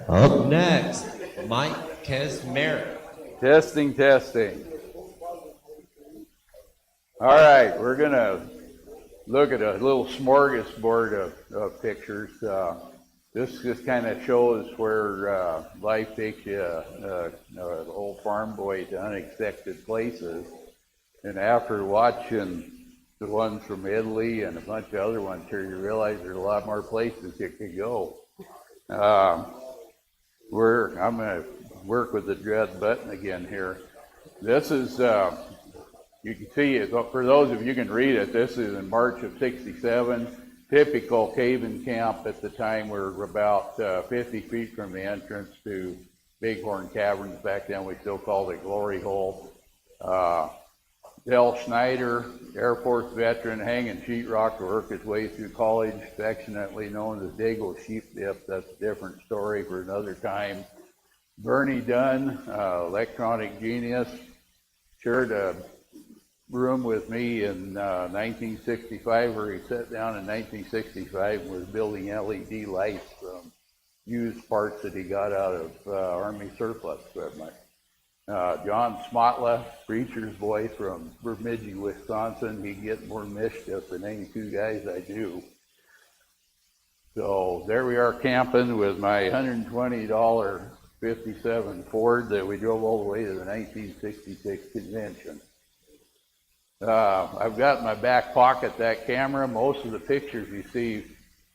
Up next, Mike Kaczmarek. Testing, testing. All right, we're going to look at a little smorgasbord of pictures. This just kind of shows where life takes you, an old farm boy, to unexpected places. And after watching the ones from Italy and a bunch of other ones here, you realize there's a lot more places you could go. I'm going to work with the dread button again here. This is, you can see it, for those of you who can read it, this is in March of '67. Typical cave-in camp at the time. We're about 50 feet from the entrance to Bighorn Caverns. Back then we still called it Glory Hole. Del Schneider, Air Force veteran, hanging sheetrock to work his way through college, affectionately known as Dago Sheep Dip. That's a different story for another time. Bernie Dunn, electronic genius, shared a room with me in 1965, where he sat down in 1965 and was building LED lights from used parts that he got out of Army surplus equipment. John Smotla, preacher's boy from Bemidji, Wisconsin. He'd get more mischief than any two guys I knew. So there we are camping with my $120 '57 Ford that we drove all the way to the 1966 convention. I've got in my back pocket that camera. Most of the pictures you see,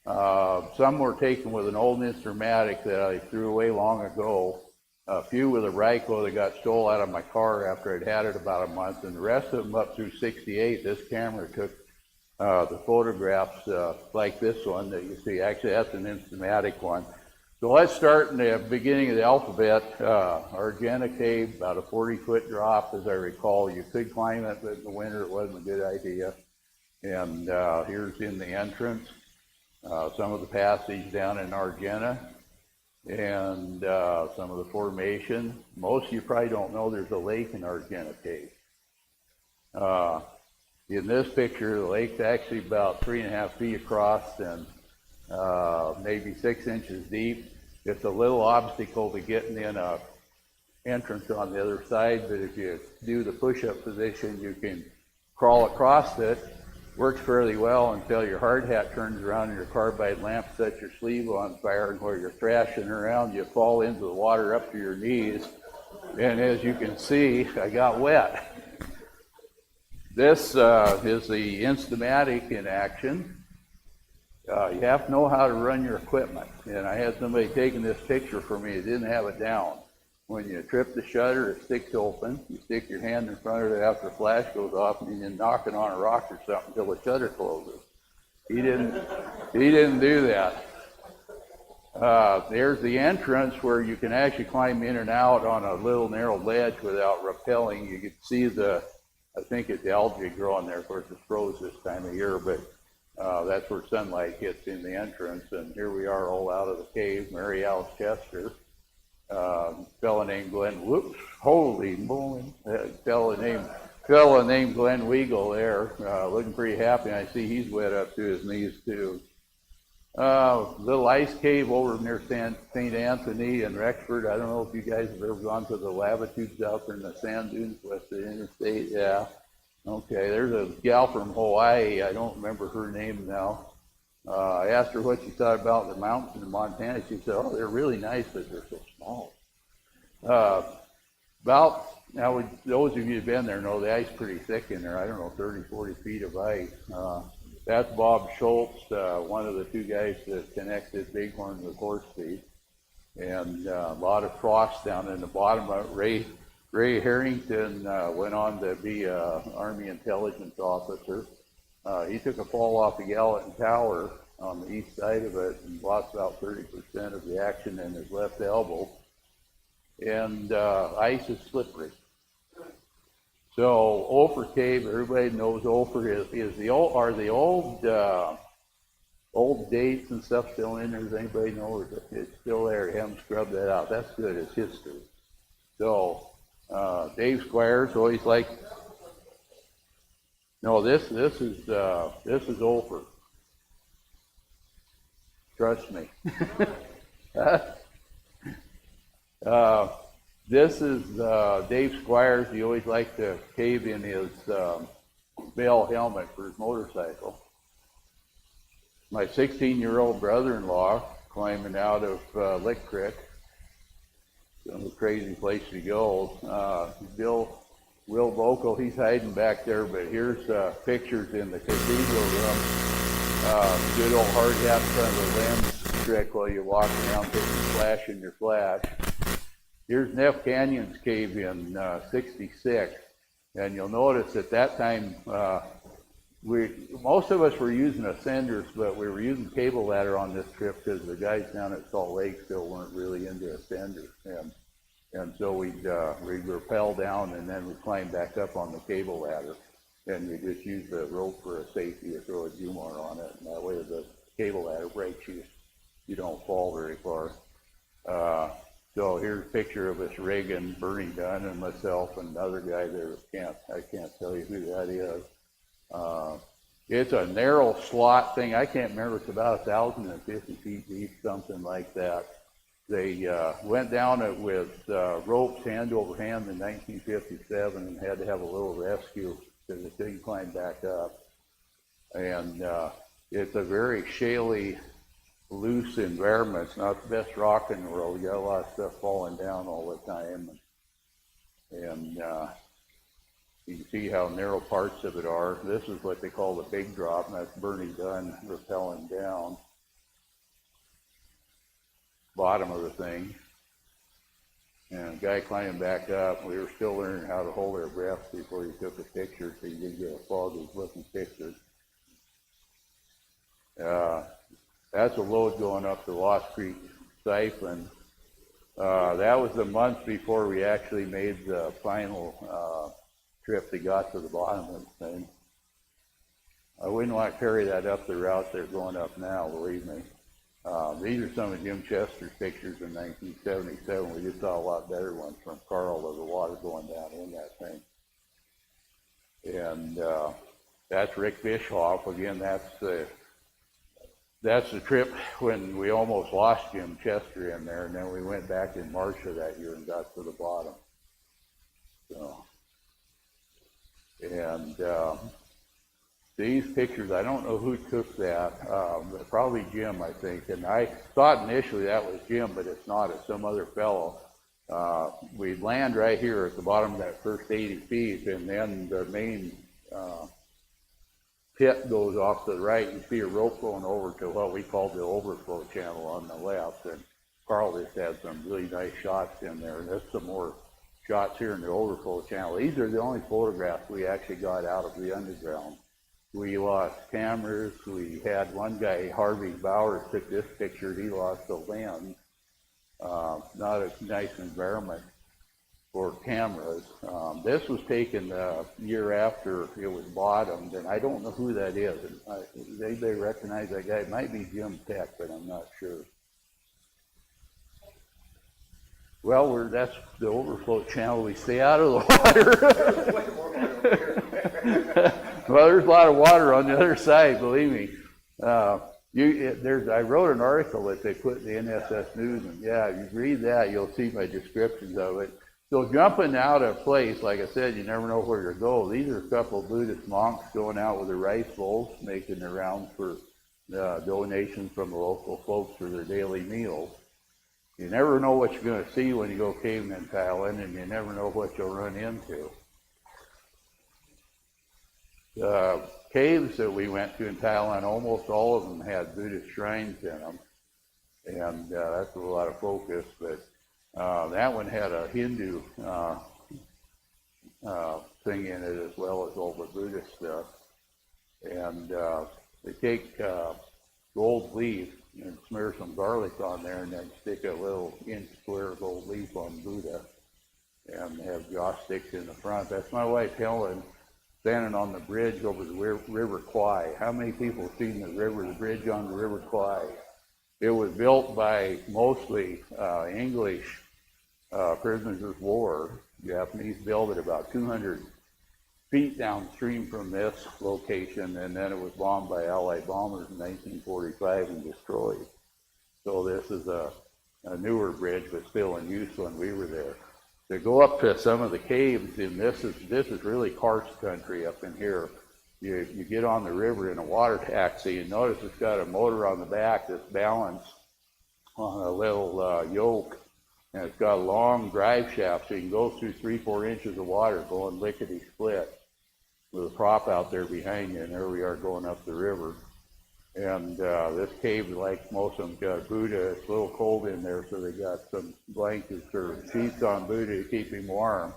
some were taken with an old Instamatic that I threw away long ago. A few with a Ryko that got stole out of my car after I'd had it about a month, and the rest of them up through '68. This camera took the photographs like this one that you see. Actually, that's an Instamatic one. So let's start in the beginning of the alphabet. Argenta Cave, about a 40-foot drop, as I recall. You could climb it, but in the winter it wasn't a good idea. And here's in the entrance, some of the passage down in Argenta, and some of the formation. Most of you probably don't know there's a lake in Argenta Cave. In this picture, the lake's actually about 3.5 feet across and maybe 6 inches deep. It's a little obstacle to getting in a entrance on the other side, but if you do the push-up position, you can crawl across it. Works fairly well until your hard hat turns around and your carbide lamp sets your sleeve on fire, and while you're thrashing around, you fall into the water up to your knees. And as you can see, I got wet. This is the Instamatic in action. You have to know how to run your equipment. And I had somebody taking this picture for me that didn't have it down. When you trip the shutter, it sticks open. You stick your hand in front of it after the flash goes off, and you knock it on a rock or something until the shutter closes. He didn't do that. There's the entrance where you can actually climb in and out on a little narrow ledge without rappelling. You can see I think it's algae growing there. Of course, it's froze this time of year, but that's where sunlight hits in the entrance. And here we are all out of the cave. Mary Alice Chester. Fella named Glenn, whoops, holy moly, fella named Glenn Weagle there, looking pretty happy. I see he's wet up to his knees too. Little ice cave over near St. Anthony in Rexford. I don't know if you guys have ever gone to the latitudes out there in the sand dunes west of the interstate. Yeah. Okay, there's a gal from Hawaii. I don't remember her name now. I asked her what she thought about the mountains in Montana. She said, oh, they're really nice, but they're so small. Now, those of you who've been there know the ice is pretty thick in there. I don't know, 30, 40 feet of ice. That's Bob Schultz, one of the two guys that connected Bighorn with Horse Feed. And a lot of frost down in the bottom of it. Ray Harrington went on to be an Army intelligence officer. He took a fall off the Gallatin Tower on the east side of it and lost about 30% of the action in his left elbow. And ice is slippery. So Ophir Cave, everybody knows Ophir is the old. Are the old dates and stuff still in there? Does anybody know? It's still there. You haven't scrubbed that out. That's good. It's history. So Dave Squires always like. No, this is Ophir. Trust me. This is Dave Squires. He always liked to cave in his bell helmet for his motorcycle. My 16-year-old brother-in-law climbing out of Lick Creek. A crazy place to go. Will Vocal, he's hiding back there, but here's pictures in the cathedral room. Good old hard hat in front of the lens trick while you're walking around taking flash in your flash. Here's Neff Canyon's cave in 66, and you'll notice at that time most of us were using ascenders, but we were using cable ladder on this trip because the guys down at Salt Lake still weren't really into ascenders, and so we'd rappel down and then we climb back up on the cable ladder, and you just use the rope for a safety or throw a Jumar on it, and that way if the cable ladder breaks you don't fall very far. So here's a picture of us rigging, Bernie Dunn and myself and another guy there. I can't tell you who that is. It's a narrow slot thing. I can't remember. It's about 1,050 feet deep, something like that. They went down it with ropes hand over hand in 1957 and had to have a little rescue because it didn't climb back up. And it's a very shaly, loose environment. It's not the best rock in the world. You got a lot of stuff falling down all the time. And you can see how narrow parts of it are. This is what they call the big drop, and that's Bernie Dunn rappelling down. Bottom of the thing. And a guy climbing back up. We were still learning how to hold our breath before he took a picture, so you didn't get a foggy looking picture. That's a load going up the Lost Creek siphon. That was the month before we actually made the final trip that got to the bottom of the thing. I wouldn't want to carry that up the route they're going up now, believe me. These are some of Jim Chester's pictures in 1977. We just saw a lot better ones from Carl of the water going down in that thing. And that's Rick Bischoff. Again, that's the trip when we almost lost Jim Chester in there, and then we went back in March of that year and got to the bottom. So, and these pictures, I don't know who took that, but probably Jim, I think. And I thought initially that was Jim, but it's not. It's some other fellow. We'd land right here at the bottom of that first 80 feet, and then the main pit goes off to the right. You see a rope going over to what we call the overflow channel on the left. And Carl just had some really nice shots in there. And there's some more shots here in the overflow channel. These are the only photographs we actually got out of the underground. We lost cameras. We had one guy, Harvey Bowers, took this picture. He lost a lens. Not a nice environment for cameras. This was taken a year after it was bottomed, and I don't know who that is. They recognize that guy. It might be Jim Peck, but I'm not sure. Well, that's the overflow channel. We stay out of the water. Well, there's a lot of water on the other side, believe me. I wrote an article that they put in the NSS News, and yeah, if you read that, you'll see my descriptions of it. So jumping out of place, like I said, you never know where to go. These are a couple of Buddhist monks going out with their rice bowls, making their rounds for donations from the local folks for their daily meals. You never know what you're going to see when you go caving in Thailand, and you never know what you'll run into. The caves that we went to in Thailand, almost all of them had Buddhist shrines in them, and that's a lot of focus, but that one had a Hindu thing in it as well as all the Buddhist stuff. And they take gold leaf and smear some garlic on there and then stick a little inch square gold leaf on Buddha and have joss sticks in the front. That's my wife Helen standing on the bridge over the River Kwai. How many people have seen the bridge on the River Kwai? It was built by mostly English prisoners of war. Japanese built it about 200 feet downstream from this location, and then it was bombed by Allied bombers in 1945 and destroyed. So this is a a newer bridge, but still in use when we were there. To go up to some of the caves, and this is really karst country up in here. You get on the river in a water taxi, and notice it's got a motor on the back that's balanced on a little yoke, and it's got a long drive shaft, so you can go through 3-4 inches of water going lickety split with a prop out there behind you, and there we are going up the river. And this cave, like most of them, got Buddha. It's a little cold in there, so they got some blankets or sheets on Buddha to keep him warm.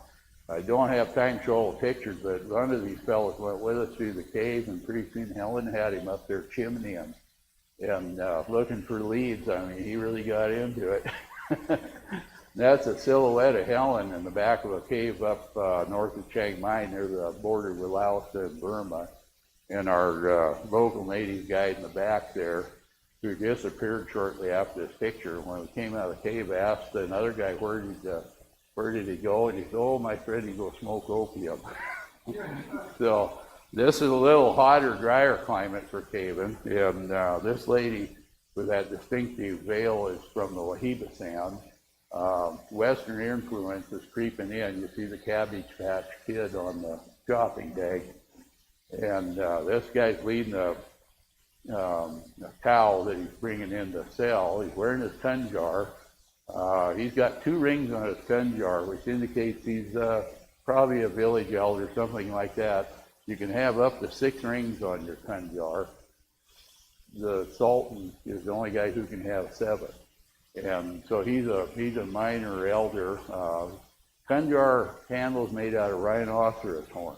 I don't have time to show all the pictures, but one of these fellows went with us through the cave, and pretty soon Helen had him up there chimneying and looking for leads. I mean, he really got into it. That's a silhouette of Helen in the back of a cave up north of Chiang Mai near the border with Laos and Burma. And our local native guide in the back there, who disappeared shortly after this picture. When we came out of the cave, asked another guy, where did he go? And he said, oh, my friend, he go smoke opium. So this is a little hotter, drier climate for caving. And this lady with that distinctive veil is from the Wahiba Sound. Western influence is creeping in. You see the Cabbage Patch Kid on the shopping bag. And this guy's leading a cow that he's bringing in to sell. He's wearing his tunjar. He's got 2 rings on his tunjar, which indicates he's probably a village elder, something like that. You can have up to 6 rings on your tunjar. The Sultan is the only guy who can have 7. And so he's a minor elder. Tunjar handles made out of rhinoceros horn.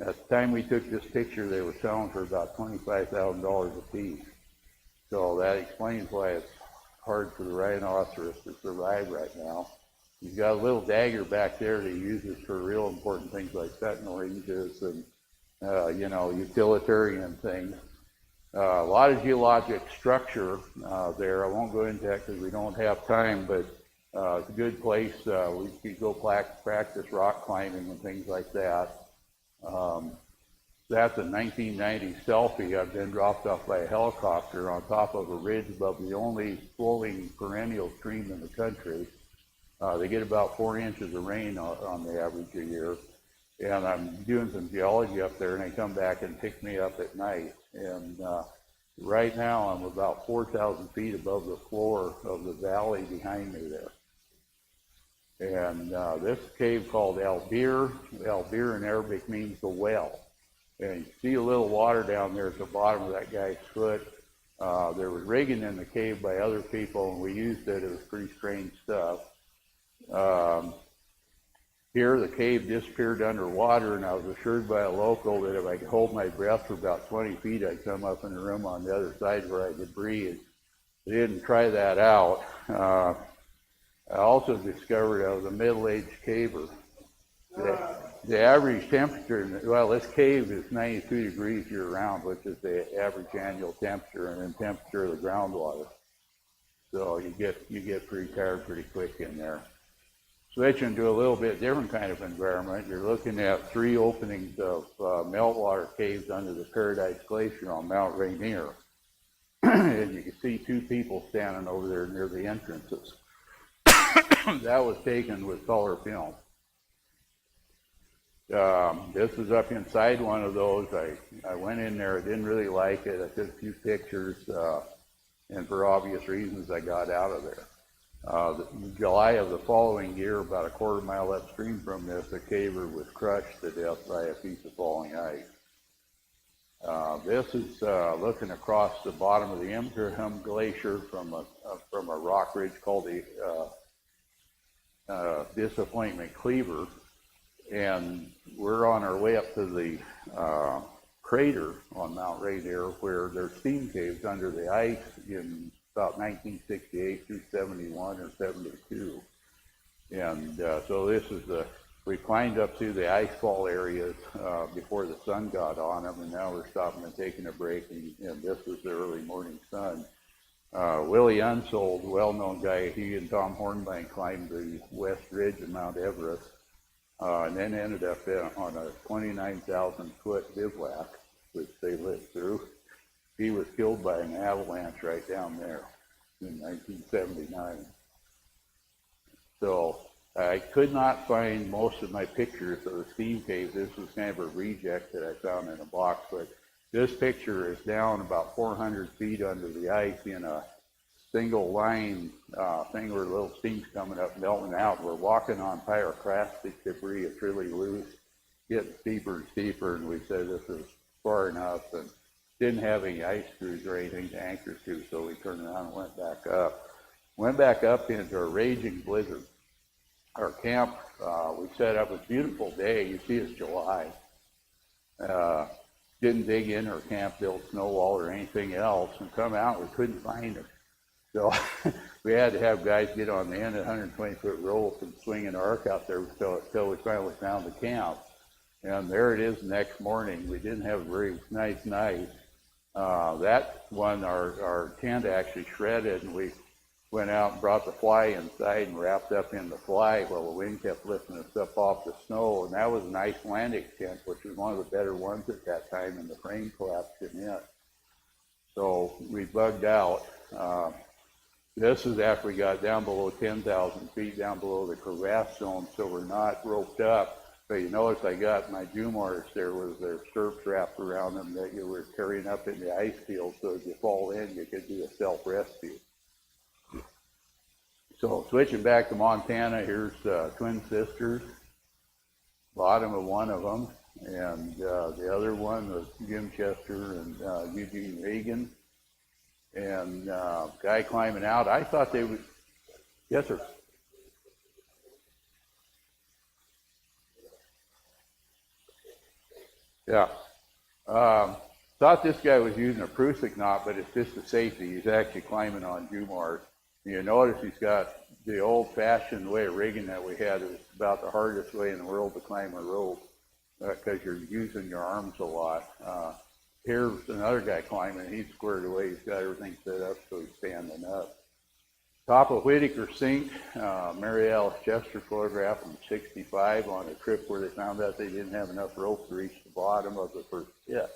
At the time we took this picture, they were selling for about $25,000 a piece. So that explains why it's hard for the rhinoceros to survive right now. He's got a little dagger back there that he uses for real important things like sentinel ranges and, utilitarian things. A lot of geologic structure there. I won't go into that because we don't have time, but it's a good place. We could go practice rock climbing and things like that. That's a 1990 selfie. I've been dropped off by a helicopter on top of a ridge above the only flowing perennial stream in the country. They get about 4 inches of rain on the average a year. And I'm doing some geology up there, and they come back and pick me up at night. And right now I'm about 4,000 feet above the floor of the valley behind me there. And this cave called Al-Bir. Al-Bir in Arabic means the well. And you see a little water down there at the bottom of that guy's foot. There was rigging in the cave by other people, and we used it. It was pretty strange stuff. Here, the cave disappeared underwater, and I was assured by a local that if I could hold my breath for about 20 feet, I'd come up in a room on the other side where I could breathe. They didn't try that out. I also discovered I was a middle-aged caver. The average temperature, this cave is 92 degrees year-round, which is the average annual temperature, and then temperature of the groundwater. So you get pretty tired pretty quick in there. Switching to a little bit different kind of environment, you're looking at 3 openings of meltwater caves under the Paradise Glacier on Mount Rainier. And you can see 2 people standing over there near the entrances. That was taken with color film. This is up inside one of those. I went in there, I didn't really like it. I took a few pictures, and for obvious reasons, I got out of there. July of the following year, about a quarter mile upstream from this, a caver was crushed to death by a piece of falling ice. This is looking across the bottom of the Imkerham Glacier from a rock ridge called the Disappointment Cleaver, and we're on our way up to the crater on Mount Rainier, where there's steam caves under the ice in about 1968 through 71 or 72. And so this is we climbed up through the icefall areas before the sun got on them, and now we're stopping and taking a break, and this was the early morning sun. Willie Unsold, well-known guy, he and Tom Hornbank climbed the West Ridge of Mount Everest, and then ended up on a 29,000-foot bivouac, which they lived through. He was killed by an avalanche right down there. in 1979. So I could not find most of my pictures of the steam cave. This was kind of a reject that I found in a box, but this picture is down about 400 feet under the ice in a single line thing where little steam's coming up, melting out. We're walking on pyroclastic debris. It's really loose, getting steeper and steeper, and we said this is far enough, and didn't have any ice screws or anything to anchor to, so we turned around and went back up. Went back up into a raging blizzard. Our camp, we set up a beautiful day. You see it's July. Didn't dig in our camp, build snow wall or anything else, and come out, we couldn't find it. So we had to have guys get on the end of 120-foot rope and swing an arc out there until we finally found the camp. And there it is the next morning. We didn't have a very nice night. That one, our tent actually shredded, and we went out and brought the fly inside and wrapped up in the fly while the wind kept lifting us up off the snow. And that was an Icelandic tent, which was one of the better ones at that time, and the frame collapsed in it. So we bugged out. This is after we got down below 10,000 feet, down below the crevasse zone, so we're not roped up. But you notice I got my Jumars there with their stirrups wrapped around them that you were carrying up in the ice field, so if you fall in, you could do a self-rescue. So switching back to Montana, here's twin sisters, bottom of one of them, and the other one was Jim Chester and Eugene Reagan, and guy climbing out. I thought they would, yes sir. Yeah. Thought this guy was using a Prusik knot, but it's just a safety. He's actually climbing on Jumars. You notice he's got the old-fashioned way of rigging that we had. It was about the hardest way in the world to climb a rope because you're using your arms a lot. Here's another guy climbing. He's squared away. He's got everything set up so he's standing up. Top of Whitaker Sink, Mary Alice Chester photograph from '65 on a trip where they found out they didn't have enough rope to reach the bottom of the first pit.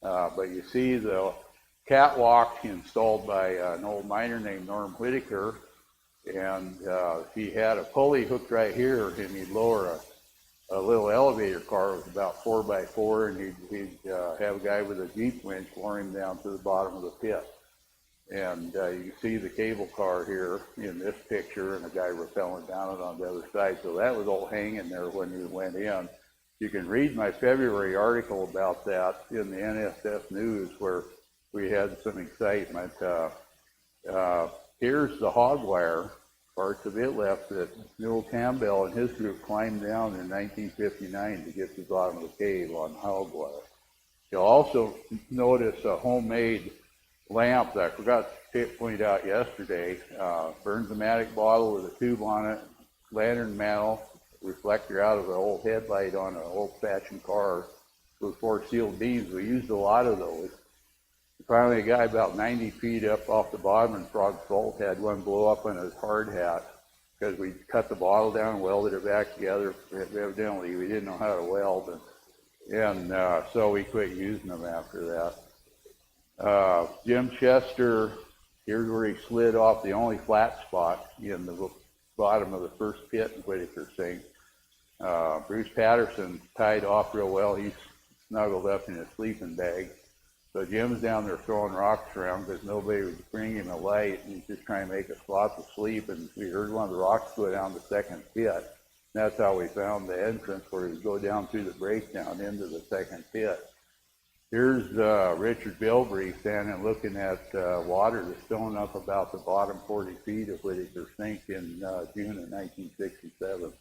But you see the catwalk installed by an old miner named Norm Whitaker, and he had a pulley hooked right here, and he'd lower a little elevator car. It was about 4x4, and he'd have a guy with a Jeep winch lower him down to the bottom of the pit. And you can see the cable car here in this picture, and a guy rappelling down it on the other side. So that was all hanging there when we went in. You can read my February article about that in the NSF News, where we had some excitement. Here's the hog wire, parts of it left that Newell Campbell and his group climbed down in 1959 to get to the bottom of the cave on hog wire. You'll also notice a homemade lamp that I forgot to point out yesterday. Bernzomatic bottle with a tube on it, lantern mantle, reflector out of an old headlight on an old-fashioned car with 4 sealed beams. We used a lot of those. Finally, a guy about 90 feet up off the bottom in Frog Fault had one blow up on his hard hat because we cut the bottle down and welded it back together. Evidently, we didn't know how to weld, and so we quit using them after that. Jim Chester, here's where he slid off the only flat spot in the bottom of the first pit in Whitaker Sink. Bruce Patterson tied off real well. He's snuggled up in his sleeping bag. So Jim's down there throwing rocks around because nobody would bring him a light, and he's just trying to make a spot to sleep. And we heard one of the rocks go down the second pit. And that's how we found the entrance, where he would go down through the breakdown into the second pit. Here's Richard Bilbrey standing looking at water that's filling up about the bottom 40 feet of Whitaker Sink in June of 1967.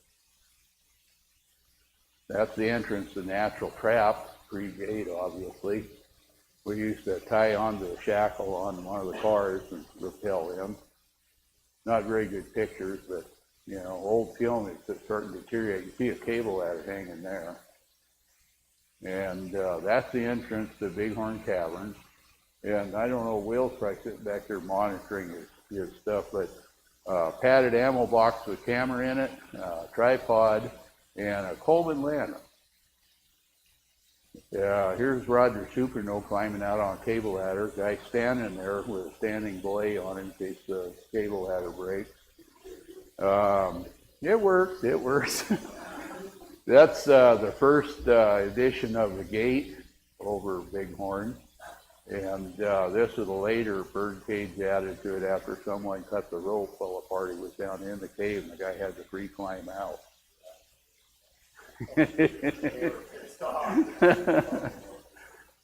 That's the entrance to Natural Trap, pre-gate obviously. We used to tie onto a shackle on one of the cars and rappel in. Not very good pictures, but you know, old film is starting to deteriorate. You see a cable ladder hanging there. And that's the entrance to Bighorn Cavern. And I don't know, Will's probably sitting back there monitoring his stuff, but padded ammo box with camera in it, tripod, and a Coleman lantern. Yeah, here's Roger Superno climbing out on a cable ladder. Guy standing there with a standing belay on him in case the cable ladder breaks. It works, it works. That's the first edition of the gate over Bighorn. And this is a later bird cage added to it after someone cut the rope fell apart. He was down in the cave and the guy had to free climb out.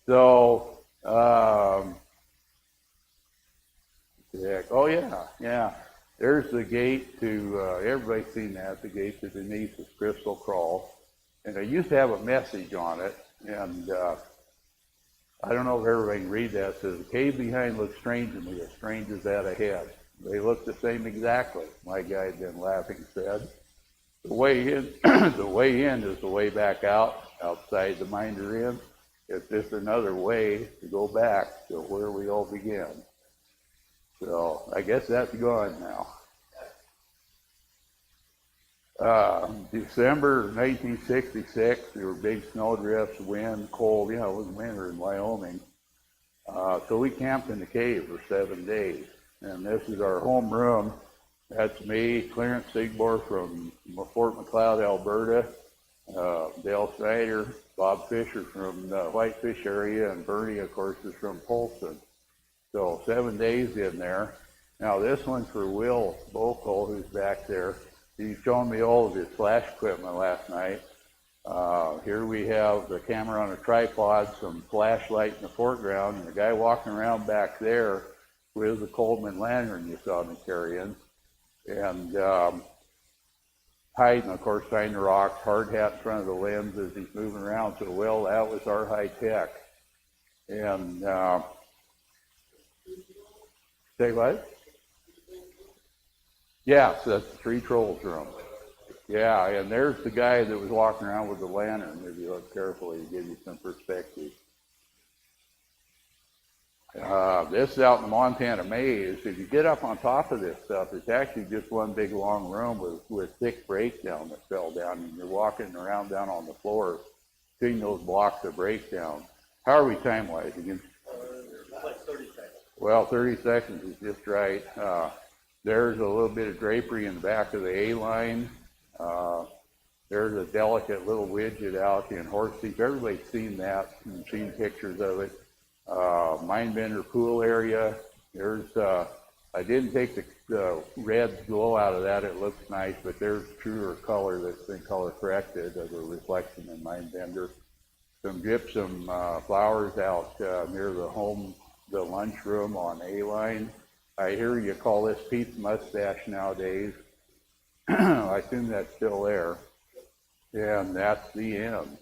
So, oh yeah. There's the gate to, everybody's seen that, the gate to Denise's Crystal Crawl. And it used to have a message on it. And I don't know if everybody can read that. It says, the cave behind looks strange to me, as strange as that ahead. They look the same exactly, my guide then laughing said. The way in, the way in is the way back out, outside the Minder Inn. It's just another way to go back to where we all began. So I guess that's gone now. December 1966, there were big snow drifts, wind, cold. It was winter in Wyoming. So we camped in the cave for 7 days. And this is our home room. That's me, Clarence Sigbor from Fort McLeod, Alberta, Dale Snyder, Bob Fisher from the Whitefish area, and Bernie, of course, is from Polson. So 7 days in there. Now this one's for Will Bokel, who's back there. He's showing me all of his flash equipment last night. Here we have the camera on a tripod, some flashlight in the foreground, and the guy walking around back there with the Coleman lantern you saw me carrying. And hiding, of course, behind the rocks, hard hat in front of the lens as he's moving around. So, well, that was our high tech. And say what? Yeah, so that's the Three Trolls room. Yeah, and there's the guy that was walking around with the lantern, if you look carefully, to give you some perspective. This is out in the Montana maze. If you get up on top of this stuff, it's actually just one big long room with thick breakdown that fell down, and you're walking around down on the floor, seeing those blocks of breakdown. How are we time-wise? Like 30 seconds. Well, 30 seconds is just right. There's a little bit of drapery in the back of the A-line. There's a delicate little widget out in Horsey. Everybody's seen that and seen pictures of it. Mindbender pool area. There's, I didn't take the red glow out of that. It looks nice, but there's truer color that's been color corrected as a reflection in Mindbender. Some gypsum flowers out near the lunchroom on A-line. I hear you call this Pete's mustache nowadays. I assume that's still there. And that's the end.